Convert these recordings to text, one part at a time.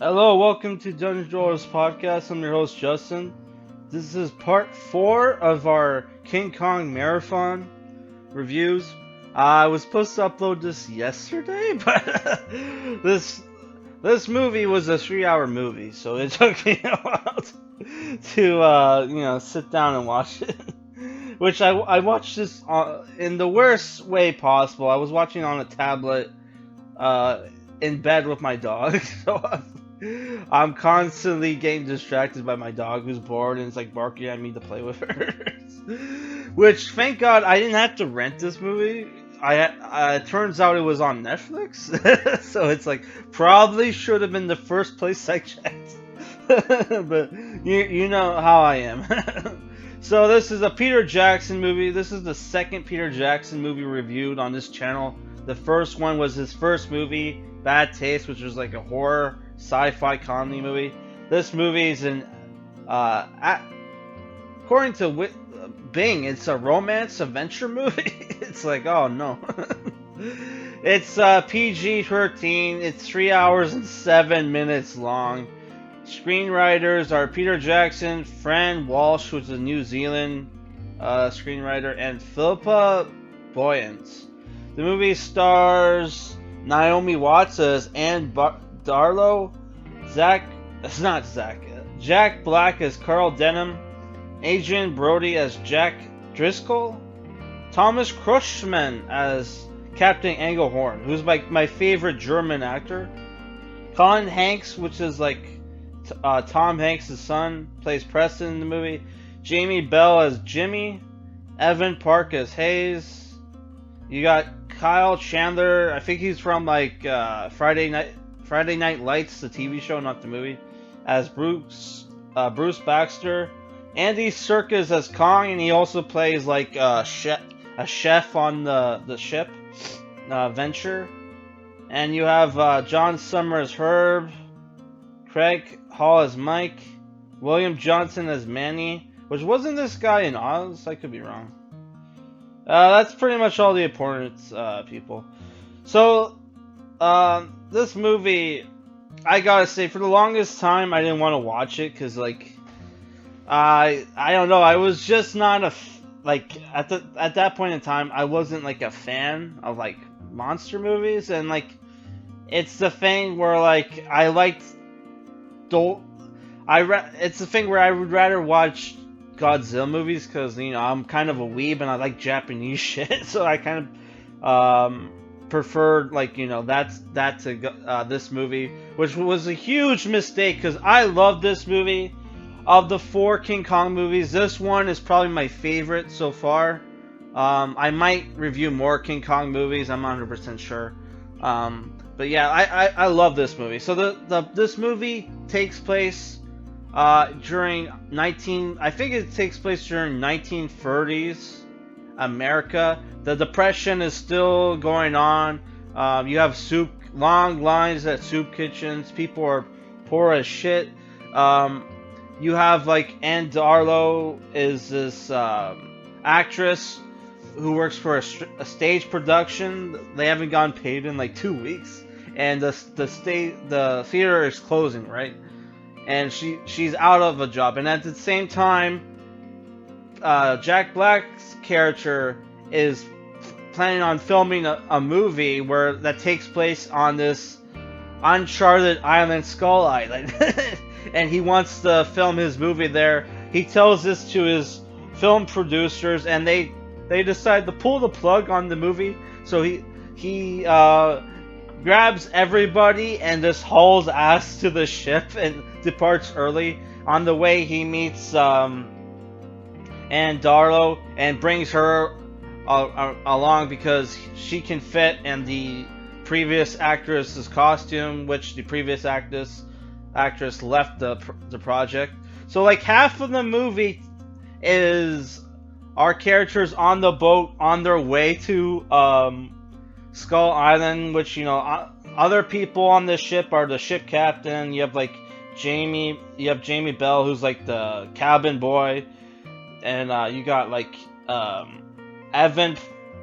Hello, welcome to Dungeon Dwellers Podcast. I'm your host, Justin. This is part 4 of our King Kong Marathon reviews. I was supposed to upload this yesterday, but this movie was a 3-hour movie, so it took me a while to sit down and watch it. Which I watched this in the worst way possible. I was watching on a tablet in bed with my dog, so I'm constantly getting distracted by my dog who's bored and it's like barking at me to play with her. Which, thank God, I didn't have to rent this movie. It turns out it was on Netflix, so it's like probably should have been the first place I checked. But you know how I am. So this is a Peter Jackson movie. This is the second Peter Jackson movie reviewed on this channel. The first one was his first movie, Bad Taste, which was like a horror sci-fi comedy movie. This movie is according to Bing, it's a romance adventure movie. It's like, oh no. It's PG-13. It's 3 hours and 7 minutes long. Screenwriters are Peter Jackson, Fran Walsh, who's a New Zealand screenwriter, and Philippa Boyens. The movie stars Naomi Watts as Anne Darlow, Jack Black as Carl Denham, Adrian Brody as Jack Driscoll, Thomas Kretschmann as Captain Engelhorn, who's my favorite German actor, Colin Hanks, which is like Tom Hanks' son, plays Preston in the movie, Jamie Bell as Jimmy, Evan Park as Hayes. You got Kyle Chandler. I think he's from like Friday Night Lights, the TV show, not the movie, as Bruce Baxter. Andy Serkis as Kong, and he also plays like a chef on the ship Venture. And you have John Summer as Herb, Craig Hall as Mike, William Johnson as Manny, which wasn't this guy in Oz? I could be wrong. That's pretty much all the important people. So, this movie, I gotta say, for the longest time, I didn't want to watch it because, like, I don't know, I was just not at that point in time, I wasn't like a fan of like monster movies, and like, it's the thing where like it's the thing where I would rather watch Godzilla movies because, you know, I'm kind of a weeb and I like Japanese shit, so I kind of preferred, like, you know, that to this movie, which was a huge mistake because I love this movie. Of the 4 King Kong movies, this one is probably my favorite so far. I might review more King Kong movies, I'm not 100% sure. But yeah, I love this movie. So this movie takes place during I think it takes place during 1930s America. The Depression is still going on. You have long lines at soup kitchens. People are poor as shit. You have like Anne Darlow is this actress who works for a stage production. They haven't gotten paid in like 2 weeks, and the theater is closing, right? And she's out of a job, and at the same time, Jack Black's character is planning on filming a movie that takes place on this uncharted island, Skull Island. And he wants to film his movie there. He tells this to his film producers, and they decide to pull the plug on the movie. So he grabs everybody and just hauls ass to the ship and departs early. On the way, he meets Anne Darlow and brings her along because she can fit in the previous actress's costume, which the previous actress left the project. So like half of the movie is our characters on the boat on their way to Skull Island, which, you know, other people on the ship are the ship captain. You have like Jamie Bell, who's like the cabin boy, and you got like Evan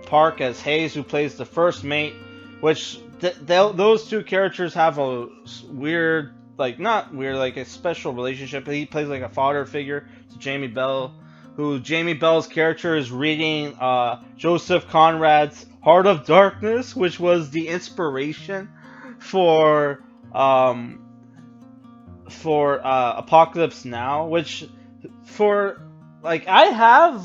Park as Hayes, who plays the first mate, which those two characters have a weird like not weird, like a special relationship. He plays like a father figure to Jamie Bell, who Jamie Bell's character is reading Joseph Conrad's Heart of Darkness, which was the inspiration for Apocalypse Now, which for like I have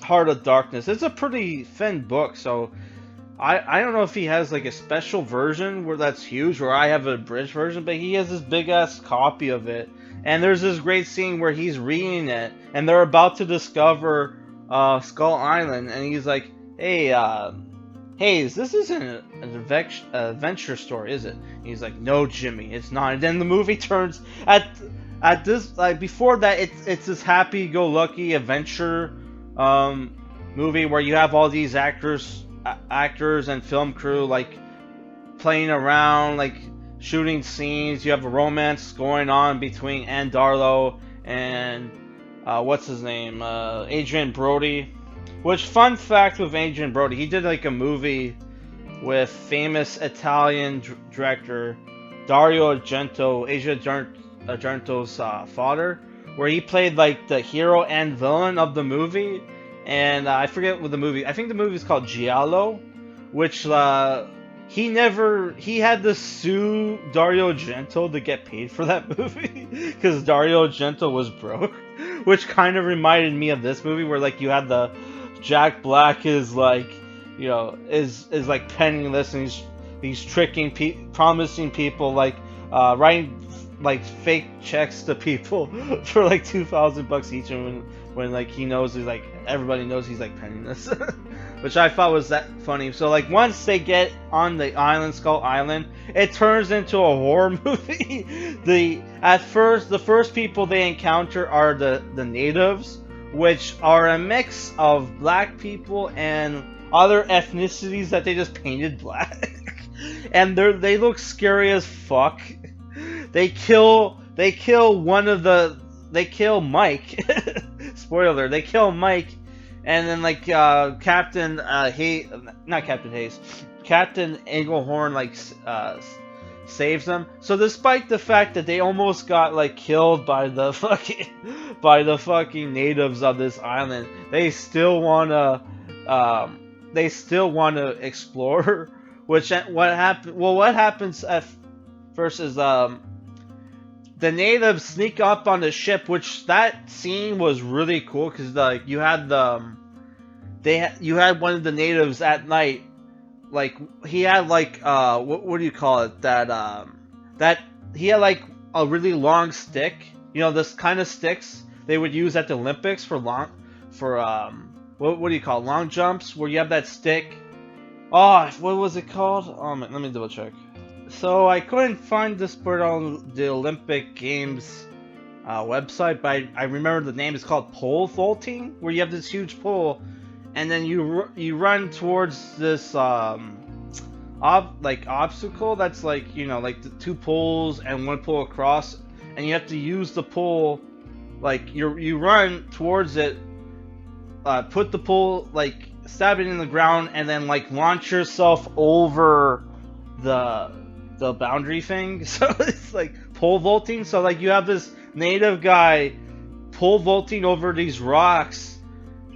Heart of Darkness. It's a pretty thin book, so I don't know if he has like a special version where that's huge, or I have a abridged version, but he has this big ass copy of it. And there's this great scene where he's reading it, and they're about to discover Skull Island, and he's like, "Hey, Hayes, this isn't an adventure story, is it?" And he's like, "No, Jimmy, it's not." And then the movie turns at this, like before that, it's this happy-go-lucky adventure movie where you have all these actors and film crew like playing around, like shooting scenes. You have a romance going on between Ann Darlo and what's his name, Adrian Brody. Which, fun fact with Adrian Brody, he did like a movie with famous Italian director Dario Argento's father, where he played like the hero and villain of the movie. And I forget what the movie. I think the movie is called Giallo, which he had to sue Dario Argento to get paid for that movie because Dario Argento was broke, which kind of reminded me of this movie where like you had the Jack Black is like, you know, is like penniless, and he's tricking promising people like writing like fake checks to people for like $2,000 each, and when like he knows, he's like, everybody knows he's like penniless. Which I thought was that funny. So like once they get on the island, Skull Island, it turns into a horror movie. The first people they encounter are the natives, which are a mix of black people and other ethnicities that they just painted black. And they look scary as fuck. They kill Mike. Spoiler, they kill Mike. And then like Captain Englehorn like saves them. So despite the fact that they almost got like killed by the fucking natives of this island, they still wanna explore. What happens at first is the natives sneak up on the ship, which that scene was really cool because like you had you had one of the natives at night, like he had like what do you call it, that he had like a really long stick, you know, this kind of sticks they would use at the Olympics for what do you call it? Long jumps, where you have that stick. Oh, what was it called? Let me double check. So I couldn't find this part on the Olympic Games website, but I remember the name is called pole vaulting, where you have this huge pole, and then you run towards this obstacle that's like, you know, like the two poles and one pole across, and you have to use the pole, like you run towards it, put the pole, like stab it in the ground, and then like launch yourself over the boundary thing. So it's like pole vaulting. So like you have this native guy pole vaulting over these rocks,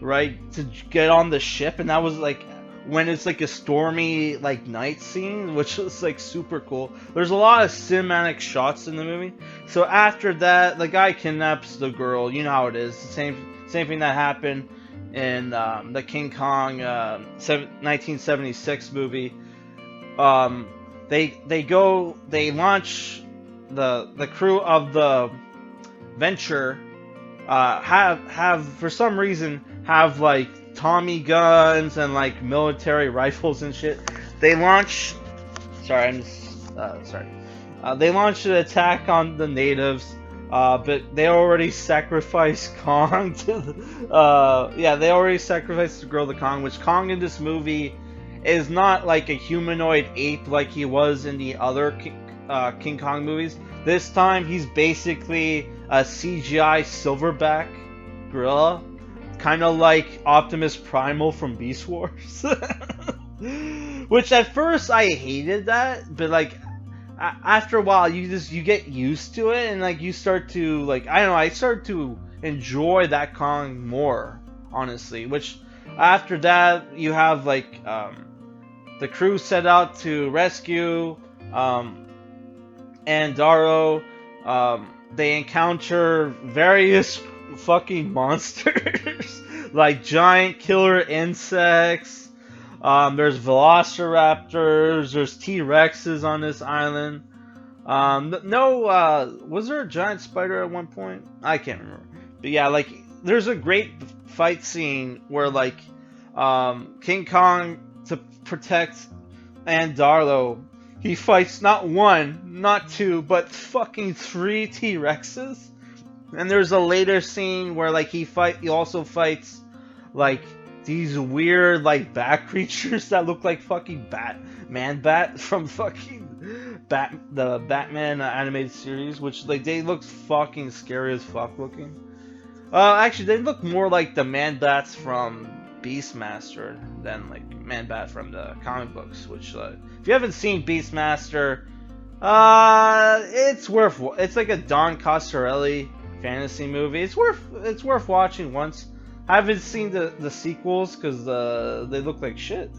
right, to get on the ship, and that was like when it's like a stormy like night scene, which was like super cool. There's a lot of cinematic shots in the movie. So after that, the guy kidnaps the girl. You know how it is. The same thing that happened in the King Kong 1976 movie. They launch the crew of the Venture have for some reason have like Tommy guns and like military rifles and shit. They launch they launched an attack on the natives, but they already sacrificed Kong to they already sacrificed the girl to Kong, which Kong in this movie is not like a humanoid ape like he was in the other King Kong movies. This time he's basically a CGI silverback gorilla, kind of like Optimus Primal from Beast Wars. Which at first I hated that, but like after a while you get used to it, and like you start to like, I don't know, I start to enjoy that Kong more, honestly. Which after that you have like the crew set out to rescue Andaro. They encounter various fucking monsters like giant killer insects. There's velociraptors. There's T-Rexes on this island. Was there a giant spider at one point? I can't remember. But yeah, like there's a great fight scene where like King Kong, to protect Andaro, he fights not one, not two, but fucking 3 T-Rexes. And there's a later scene where like he also fights like these weird like bat creatures that look like fucking Man-Bat from fucking the Batman animated series, which like they look fucking scary as fuck looking. Actually, they look more like the Man-Bats from Beastmaster than like Man-Bat from the comic books. Which, if you haven't seen Beastmaster, it's like a Don Coscarelli fantasy movie. It's worth watching once. I haven't seen the sequels because they look like shit,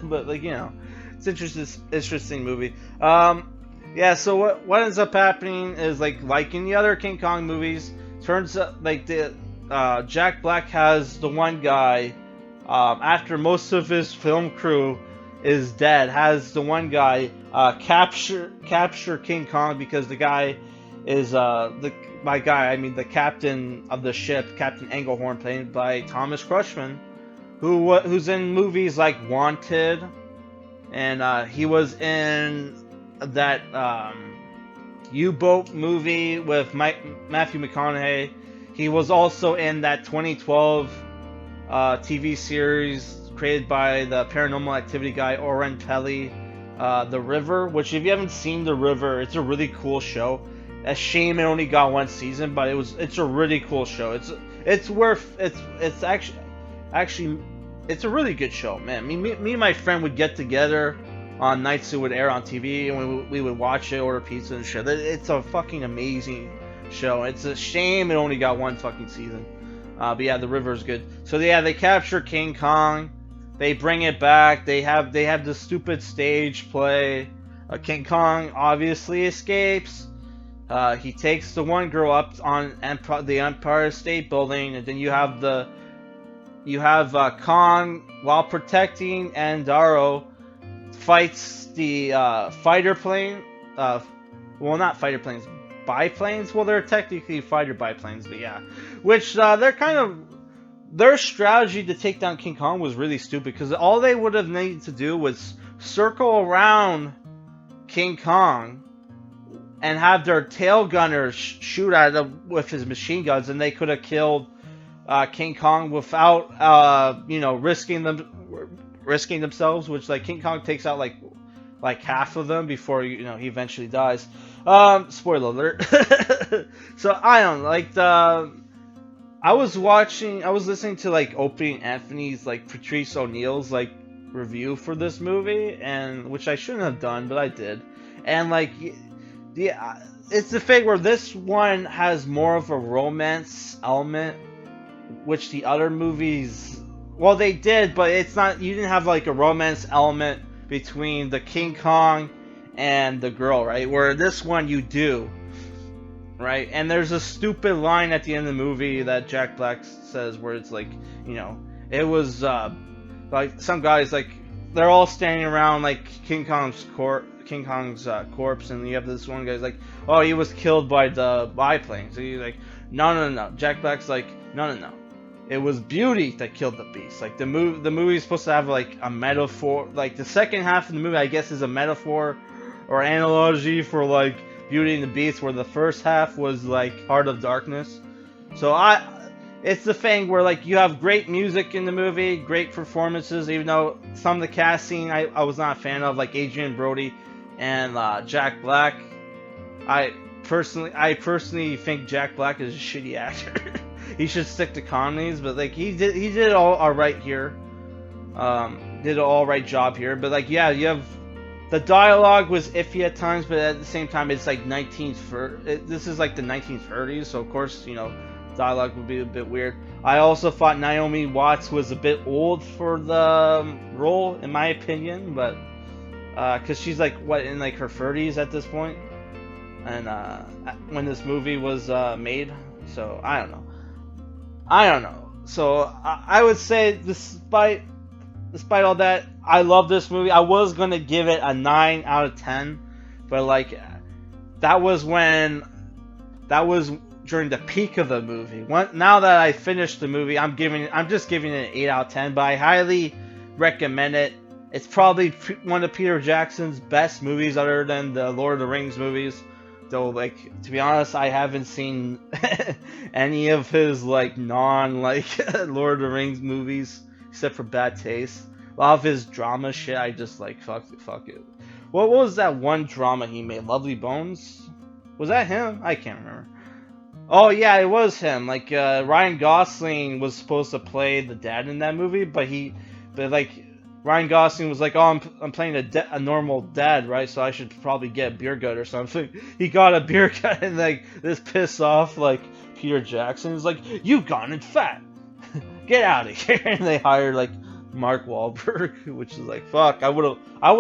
but like, you know, it's interesting movie. Yeah. So what ends up happening is like in the other King Kong movies, turns out like the Jack Black has the one guy, after most of his film crew is dead, has the one guy capture King Kong, because the guy is the captain of the ship, Captain Engelhorn, played by Thomas Kretschmann, who's in movies like Wanted, and he was in that U-boat movie with Matthew McConaughey. He was also in that 2012 TV series created by the Paranormal Activity guy Oren Peli, The River, which if you haven't seen The River, it's a really cool show. A shame it only got 1 season, but it's a really cool show. It's a really good show, man. Me and my friend would get together on nights it would air on TV, and we would watch it, order pizza and shit. It's a fucking amazing show. It's a shame it only got 1 fucking season. But yeah, The River is good. So yeah, they capture King Kong. They bring it back. They have the stupid stage play. King Kong obviously escapes. He takes the one girl up on the Empire State Building, and then you have Kong, while protecting Andaro, fights the fighter plane. Well, not fighter planes, biplanes. Well, they're technically fighter biplanes, but yeah. Which their strategy to take down King Kong was really stupid, because all they would have needed to do was circle around King Kong and have their tail gunners shoot at him with his machine guns, and they could have killed King Kong without risking themselves. Which, like, King Kong takes out like half of them before he eventually dies. Spoiler alert. So I don't know, I was listening to like Opie and Anthony's, like Patrice O'Neal's like review for this movie, and which I shouldn't have done, but I did. And like, yeah, it's the thing where this one has more of a romance element, which the other movies, well, they did, but it's not. You didn't have like a romance element between the King Kong and the girl, right? Where this one you do, right? And there's a stupid line at the end of the movie that Jack Black says, where it's like, it was like some guys, like, they're all standing around like King Kong's corpse, and you have this one guy's like, oh, he was killed by the biplane. So he's like, no. Jack Black's like, no. It was beauty that killed the beast. Like, the movie is supposed to have like a metaphor. Like, the second half of the movie, I guess, is a metaphor or analogy for like Beauty and the Beast, where the first half was like Heart of Darkness. So it's the thing where like you have great music in the movie, great performances, even though some of the casting I was not a fan of, like Adrian Brody and Jack Black. I personally think Jack Black is a shitty actor. He should stick to comedies, but like he did all right here. Did an all right job here, but like, yeah, you have The dialogue was iffy at times, but at the same time, it's like this is like the 1930s, so of course, dialogue would be a bit weird. I also thought Naomi Watts was a bit old for the role, in my opinion, but because she's like in like her 30s at this point, and when this movie was made, so I don't know. So I would say, despite all that, I love this movie. I was gonna give it a 9 out of 10, but like that was during the peak of the movie. Now that I finished the movie, I'm just giving it an 8 out of 10. But I highly recommend it. It's probably one of Peter Jackson's best movies, other than the Lord of the Rings movies. Though, like, to be honest, I haven't seen any of his like Lord of the Rings movies except for Bad Taste. A lot of his drama shit, I just like fuck it. What was that one drama he made? Lovely Bones? Was that him? I can't remember. Oh yeah, it was him. Like Ryan Gosling was supposed to play the dad in that movie, but Ryan Gosling was like, "Oh, I'm playing a normal dad, right? So I should probably get a beer gut or something." He got a beer gut, and like this pissed off like Peter Jackson. He's like, "You've gotten fat. Get out of here!" And they hired like Mark Wahlberg, which is like, fuck. I would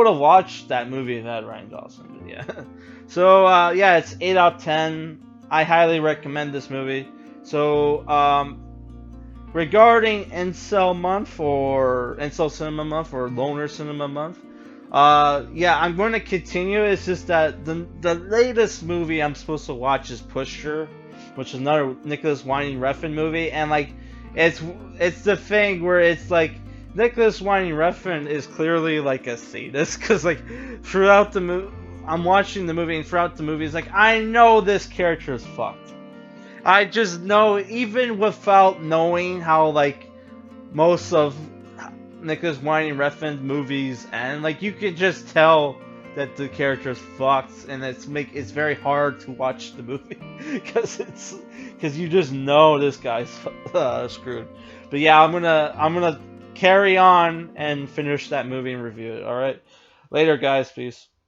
have watched that movie if it had Ryan Gosling. But yeah. So yeah, it's 8 out of 10. I highly recommend this movie. So regarding Incel Month or Incel Cinema Month or Loner Cinema Month, yeah, I'm going to continue. It's just that the latest movie I'm supposed to watch is Pusher, which is another Nicholas Winding Refn movie, and like it's the thing where it's like Nicholas Winding Refn is clearly like a sadist, because like throughout the movie, I'm watching the movie, and throughout the movie, it's like, I know this character is fucked. I just know, even without knowing how like most of Nicholas Winding Refn movies end, like you can just tell that the character is fucked, and it's very hard to watch the movie because you just know this guy's screwed. But yeah, I'm gonna carry on and finish that movie and review it. All right, later, guys. Peace.